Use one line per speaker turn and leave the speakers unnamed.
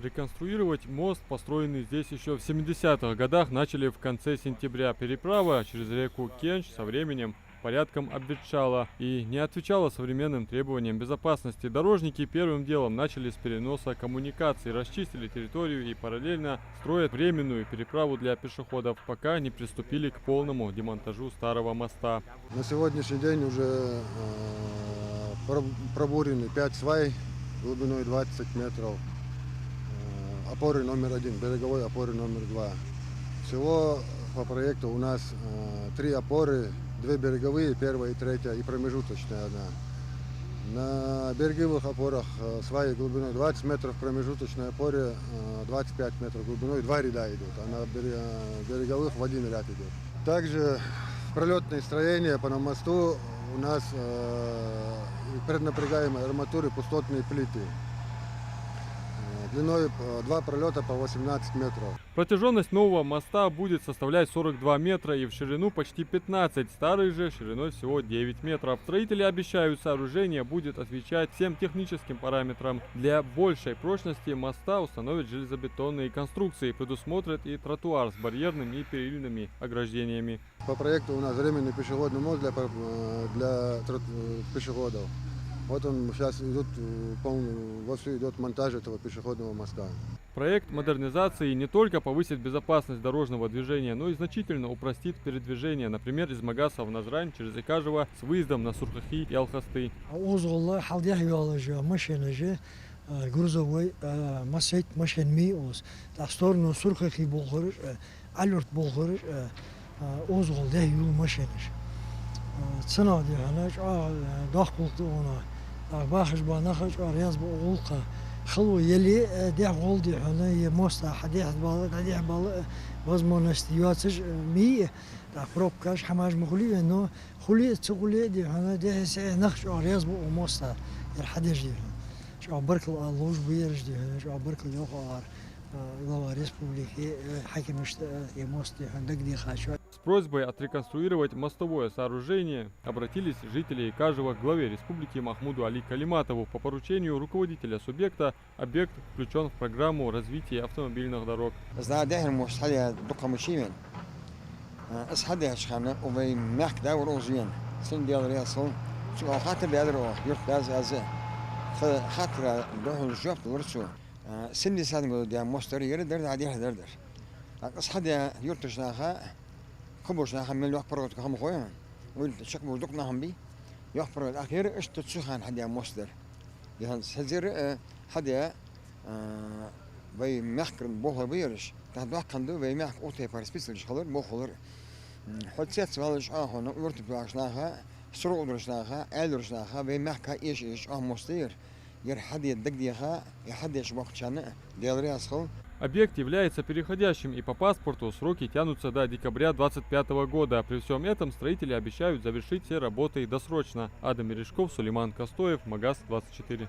Реконструировать мост, построенный здесь еще в 70-х годах, начали в конце сентября. Переправа через реку Кенч со временем порядком обветшала и не отвечала современным требованиям безопасности. Дорожники первым делом начали с переноса коммуникаций, расчистили территорию и параллельно строят временную переправу для пешеходов, пока не приступили к полному демонтажу старого моста.
На сегодняшний день уже пробурены 5 свай глубиной 20 метров. Опоры номер 1, береговой опоры номер 2. Всего по проекту у нас 3 опоры, 2 береговые, первая и третья, и промежуточная одна. На береговых опорах сваи глубиной 20 метров, промежуточной опоре 25 метров глубиной, 2 ряда идут, а на береговых в 1 ряд идет. Также пролетные строения по мосту у нас преднапрягаемые арматуры, пустотные плиты. Длиной 2 пролета по 18 метров.
Протяженность нового моста будет составлять 42 метра и в ширину почти 15, старый же шириной всего 9 метров. Строители обещают, сооружение будет отвечать всем техническим параметрам. Для большей прочности моста установят железобетонные конструкции, предусмотрят и тротуар с барьерными и перильными ограждениями.
По проекту у нас временный пешеходный мост для пешеходов. Вот он сейчас идет, вовсю идет монтаж этого пешеходного моста.
Проект модернизации не только повысит безопасность дорожного движения, но и значительно упростит передвижение, например, из Магаса в Назрань через Икажево с выездом на Сурхахи и Алхасты.
грузовой масет машинми оз та сторону Сурхахи болгорыш алерт болгорыш озгол да юл машиниш цена диханаш дахкулту она бахш банахаш аряз болгулка خلو يلي ده غولدي هنا موستا حديث بال возможность юациш ми да пробкаш хамаж мخلي انه خلي تقولي دي هنا ده نخش аряз بو موستا الحديث دي شو برك اللوج بيرج دي هنا شو برك يوقار глава республики حكم موستا عندك دي خاشوا.
С просьбой отреконструировать мостовое сооружение обратились жители Икажева к главе республики Махмуду Али Калиматову. По поручению руководителя субъекта объект включен в программу развития автомобильных дорог.
خبوش ناخذ من الوقت برد كم خويا والشك بودك ناهم بي يخبر الأخير إيش تتسخن حدا مصدر يعني هزير حدا بي محكر بوه بيرش تحت واحد كندو بي محك أوتي فارسبيسلش خلر مو خلر حد سوالش هنا يرتب عشناها سرق درشناها درشناها بي محك إيش مصدر ير حد يدق ديها يحد يش وقت شنه ديالري أسخل.
Объект является переходящим, и по паспорту сроки тянутся до декабря 2025 года. При всем этом строители обещают завершить все работы досрочно. Адам Мережков, Сулейман Костоев, Магас 24.